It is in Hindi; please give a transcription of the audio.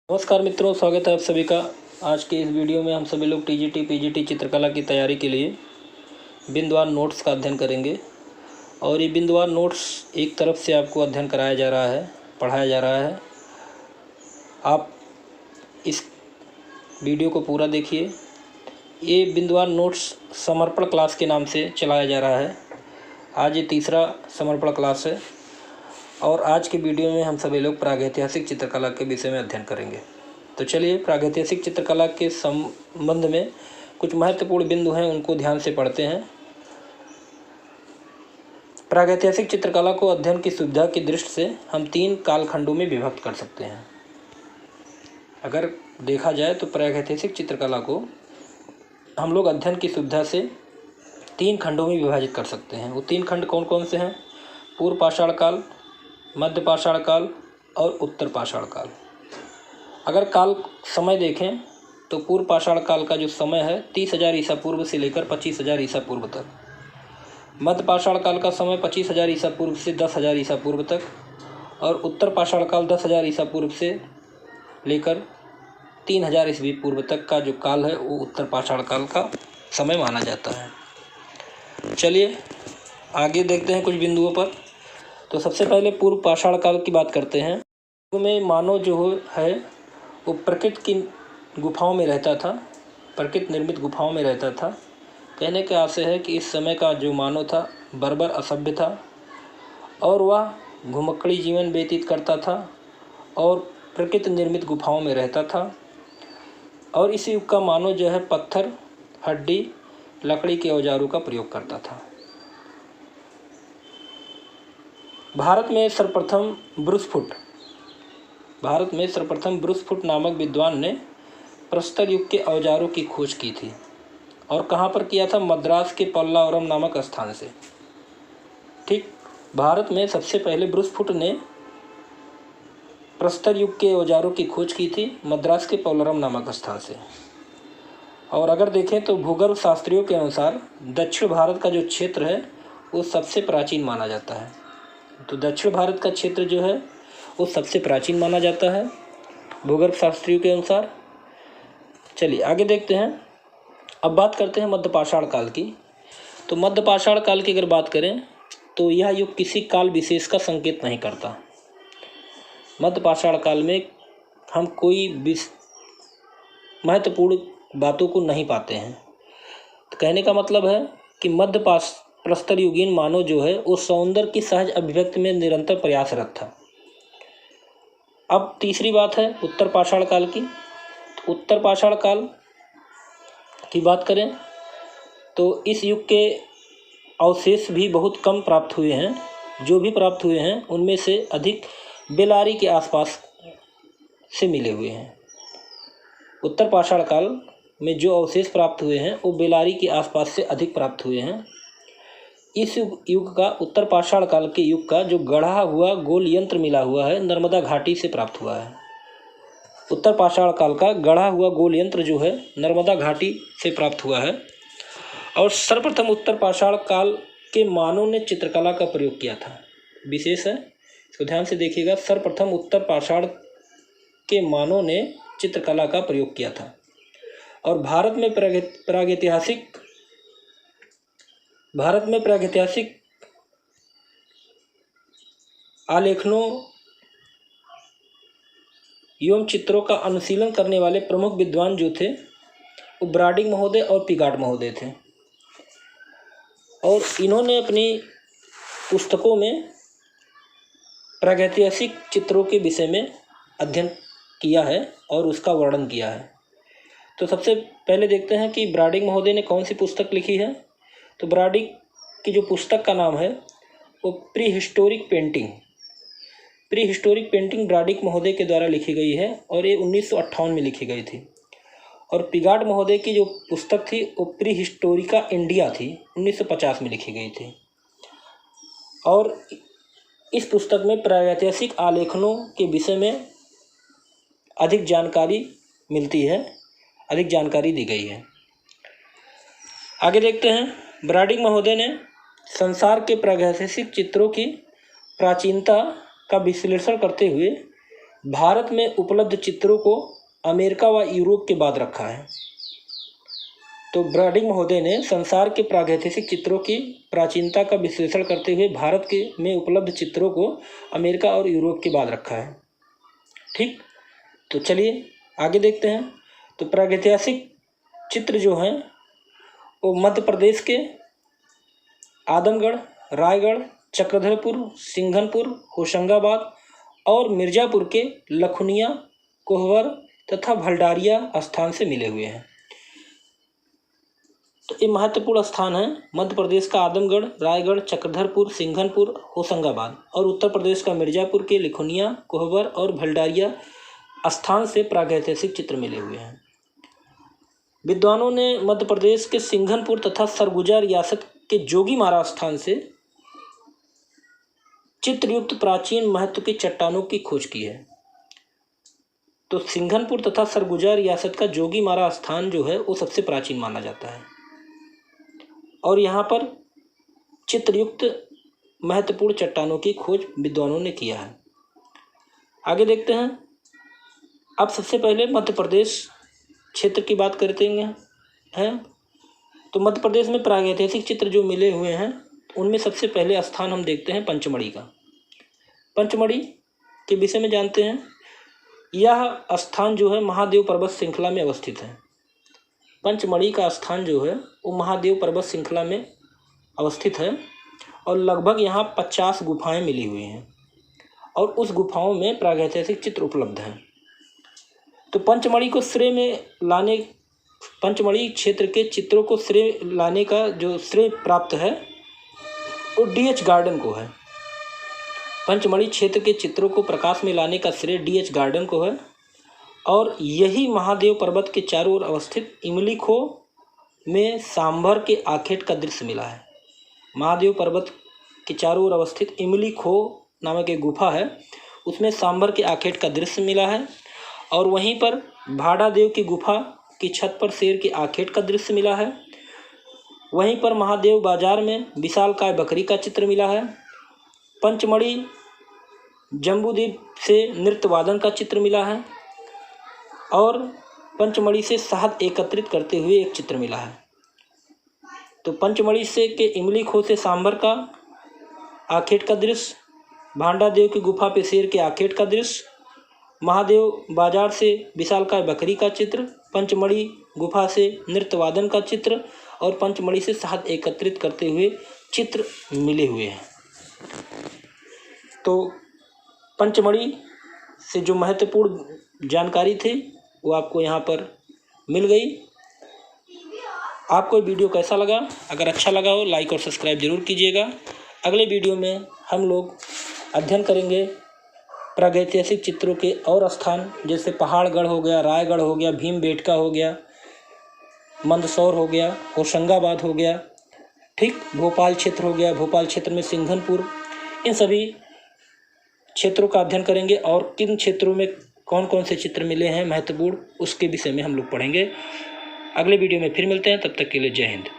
नमस्कार मित्रों, स्वागत है आप सभी का। आज के इस वीडियो में हम सभी लोग टीजीटी पीजीटी चित्रकला की तैयारी के लिए बिंदुवार नोट्स का अध्ययन करेंगे। और ये बिंदुवार नोट्स एक तरफ से आपको अध्ययन कराया जा रहा है, पढ़ाया जा रहा है। आप इस वीडियो को पूरा देखिए। ये बिंदुवार नोट्स समर्पण क्लास के नाम से चलाया जा रहा है। आज ये तीसरा समर्पण क्लास है और आज के वीडियो में हम सभी लोग प्रागैतिहासिक चित्रकला के विषय में अध्ययन करेंगे। तो चलिए, प्रागैतिहासिक चित्रकला के संबंध में कुछ महत्वपूर्ण बिंदु हैं, उनको ध्यान से पढ़ते हैं। प्रागैतिहासिक चित्रकला को अध्ययन की सुविधा की दृष्टि से हम 3 कालखंडों में विभक्त कर सकते हैं। अगर देखा जाए तो प्रागैतिहासिक चित्रकला को हम लोग अध्ययन की सुविधा से 3 खंडों में विभाजित कर सकते हैं। वो 3 खंड कौन कौन से हैं? पूर्व पाषाण काल, मध्य पाषाण काल और उत्तर पाषाण काल। अगर काल समय देखें तो पूर्व पाषाण काल का जो समय है 30,000 ईसा पूर्व से लेकर 25,000 ईसा पूर्व तक। मध्य पाषाण काल का समय 25,000 ईसा पूर्व से 10,000 ईसा पूर्व तक। और उत्तर पाषाण काल 10,000 ईसा पूर्व से लेकर 3,000 ईस्वी पूर्व तक का जो काल है वो उत्तर पाषाण काल का समय माना जाता है। चलिए आगे देखते हैं कुछ बिंदुओं पर। तो सबसे पहले पूर्व पाषाण काल की बात करते हैं। में मानव जो है वो प्रकृति की गुफाओं में रहता था, प्रकृति निर्मित गुफाओं में रहता था। कहने का आशय है कि इस समय का जो मानव था बर्बर असभ्य था और वह घुमक्कड़ी जीवन व्यतीत करता था और प्रकृति निर्मित गुफाओं में रहता था। और इस युग का मानव जो है पत्थर, हड्डी, लकड़ी के औजारों का प्रयोग करता था। भारत में सर्वप्रथम ब्रुसफुट नामक विद्वान ने प्रस्तर युग के औजारों की खोज की थी। और कहाँ पर किया था? मद्रास के पल्लावरम नामक स्थान से। ठीक, भारत में सबसे पहले ब्रुसफुट ने प्रस्तर युग के औजारों की खोज की थी मद्रास के पल्लावरम नामक स्थान से। और अगर देखें तो भूगर्भ शास्त्रियों के अनुसार दक्षिण भारत का जो क्षेत्र है वो सबसे प्राचीन माना जाता है। तो दक्षिण भारत का क्षेत्र जो है वो सबसे प्राचीन माना जाता है भूगर्भ शास्त्रियों के अनुसार। चलिए आगे देखते हैं। अब बात करते हैं मध्य पाषाण काल की। तो मध्य पाषाण काल की अगर बात करें तो यह युग किसी काल विशेष का संकेत नहीं करता। मध्य पाषाण काल में हम कोई महत्वपूर्ण बातों को नहीं पाते हैं। तो कहने का मतलब है कि मध्य प्रस्तर युगीन मानव जो है वो सौंदर्य की सहज अभिव्यक्ति में निरंतर प्रयासरत था। अब तीसरी बात है उत्तर पाषाण काल की। तो उत्तर पाषाण काल की बात करें तो इस युग के अवशेष भी बहुत कम प्राप्त हुए हैं। जो भी प्राप्त हुए हैं उनमें से अधिक बेलारी के आसपास से मिले हुए हैं। उत्तर पाषाण काल में जो अवशेष प्राप्त हुए हैं वो बेलारी के आसपास से अधिक प्राप्त हुए हैं। इस युग का, उत्तर पाषाण काल के युग का जो गढ़ा हुआ गोल यंत्र मिला हुआ है नर्मदा घाटी से प्राप्त हुआ है। उत्तर पाषाण काल का गढ़ा हुआ गोल यंत्र जो है नर्मदा घाटी से प्राप्त हुआ है। और सर्वप्रथम उत्तर पाषाण काल के मानव ने चित्रकला का प्रयोग किया था। विशेष है, इसको ध्यान से देखिएगा। सर्वप्रथम उत्तर पाषाण के मानव ने चित्रकला का प्रयोग किया था। और भारत में प्रागैतिहासिक आलेखनों एवं चित्रों का अनुशीलन करने वाले प्रमुख विद्वान जो थे वो ब्राडिंग महोदय और पिगाट महोदय थे। और इन्होंने अपनी पुस्तकों में प्रागैतिहासिक चित्रों के विषय में अध्ययन किया है और उसका वर्णन किया है। तो सबसे पहले देखते हैं कि ब्राडिंग महोदय ने कौन सी पुस्तक लिखी है। तो ब्राडिंग की जो पुस्तक का नाम है वो प्री हिस्टोरिक पेंटिंग ब्राडिंग महोदय के द्वारा लिखी गई है और ये 1958 में लिखी गई थी। और पिगाट महोदय की जो पुस्तक थी वो प्री हिस्टोरिका इंडिया थी, 1950 में लिखी गई थी। और इस पुस्तक में प्रागैतिहासिक आलेखनों के विषय में अधिक जानकारी मिलती है, अधिक जानकारी दी गई है। आगे देखते हैं। ब्राडिंग महोदय ने संसार के प्रागैतिहासिक चित्रों की प्राचीनता का विश्लेषण करते हुए भारत में उपलब्ध चित्रों को अमेरिका व यूरोप के बाद रखा है। तो ब्राडिंग महोदय ने संसार के प्रागैतिहासिक चित्रों की प्राचीनता का विश्लेषण करते हुए भारत के में उपलब्ध चित्रों को अमेरिका और यूरोप के बाद रखा है। ठीक, तो चलिए आगे देखते हैं। तो प्रागैतिहासिक चित्र जो हैं वो मध्य प्रदेश के आदमगढ़, रायगढ़, चक्रधरपुर, सिंघनपुर, होशंगाबाद और मिर्ज़ापुर के लखनिया, कोहबर तथा भंडारिया स्थान से मिले हुए हैं। तो ये महत्वपूर्ण स्थान है मध्य प्रदेश का आदमगढ़, रायगढ़, चक्रधरपुर, सिंघनपुर, होशंगाबाद और उत्तर प्रदेश का मिर्ज़ापुर के लखनिया, कोहबर और भंडारिया स्थान से प्रागैतिहासिक चित्र मिले हुए हैं। विद्वानों ने मध्य प्रदेश के सिंघनपुर तथा सरगुजा रियासत के जोगीमारा स्थान से चित्रयुक्त प्राचीन महत्व की चट्टानों की खोज की है। तो सिंघनपुर तथा सरगुजा रियासत का जोगीमारा स्थान जो है वो सबसे प्राचीन माना जाता है और यहाँ पर चित्रयुक्त महत्वपूर्ण चट्टानों की खोज विद्वानों ने किया है। आगे देखते हैं। अब सबसे पहले मध्य प्रदेश क्षेत्र की बात करते हैं। तो मध्य प्रदेश में प्रागैतिहासिक चित्र जो मिले हुए हैं उनमें सबसे पहले स्थान हम देखते हैं पंचमढ़ी का। पंचमढ़ी के विषय में जानते हैं। यह स्थान जो है महादेव पर्वत श्रृंखला में अवस्थित है। पंचमढ़ी का स्थान जो है वो महादेव पर्वत श्रृंखला में अवस्थित है और लगभग यहाँ 50 गुफाएं मिली हुई हैं और उस गुफाओं में प्रागैतिहासिक चित्र उपलब्ध हैं। तो पंचमढ़ी क्षेत्र के चित्रों को श्रेय लाने का जो श्रेय प्राप्त है वो DH गार्डन को है। पंचमढ़ी क्षेत्र के चित्रों को प्रकाश में लाने का श्रेय DH गार्डन को है और यही महादेव पर्वत के चारों ओर अवस्थित इमली खो में सांभर के आखेट का दृश्य मिला है। महादेव पर्वत के चारों ओर अवस्थित इमली खो नामक एक गुफा है, उसमें सांभर के आखेट का दृश्य मिला है और वहीं पर भाड़ादेव की गुफा की छत पर शेर के आखेट का दृश्य मिला है। वहीं पर महादेव बाजार में विशालकाय बकरी का चित्र मिला है। पंचमढ़ी जम्बूद्वीप से नृत्य वादन का चित्र मिला है और पंचमढ़ी से शहद एकत्रित करते हुए एक चित्र मिला है। तो पंचमढ़ी से के इमली खो से सांभर का आखेट का दृश्य, भांडादेव की गुफा पे शेर के आखेट का दृश्य, महादेव बाजार से विशालकाय बकरी का चित्र, पंचमढ़ी गुफा से नृत्य वादन का चित्र और पंचमढ़ी से शहद एकत्रित करते हुए चित्र मिले हुए हैं। तो पंचमढ़ी से जो महत्वपूर्ण जानकारी थी वो आपको यहाँ पर मिल गई। आपको वीडियो कैसा लगा? अगर अच्छा लगा हो लाइक और सब्सक्राइब जरूर कीजिएगा। अगले वीडियो में हम लोग अध्ययन करेंगे प्रागैतिहासिक चित्रों के और स्थान, जैसे पहाड़गढ़ हो गया, रायगढ़ हो गया, भीमबेटका हो गया, मंदसौर हो गया, होशंगाबाद हो गया, ठीक, भोपाल क्षेत्र हो गया, भोपाल क्षेत्र में सिंघनपुर, इन सभी क्षेत्रों का अध्ययन करेंगे और किन क्षेत्रों में कौन कौन से चित्र मिले हैं महत्वपूर्ण, उसके विषय में हम लोग पढ़ेंगे। अगले वीडियो में फिर मिलते हैं, तब तक के लिए जय हिंद।